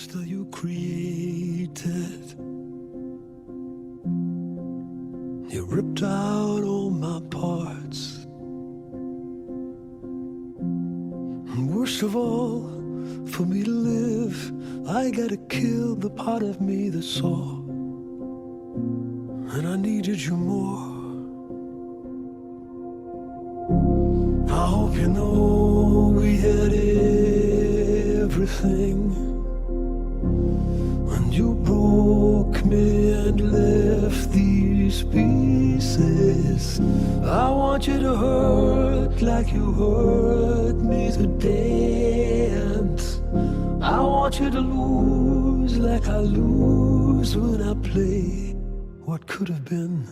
monster you created. You ripped out all my parts. And worst of all, for me to live, I gotta kill the part of me that saw. And I needed you more. I hope you know we had everything. When you broke me and left these pieces, I want you to hurt like you hurt me today. And I want you to lose like I lose when I play what could have been.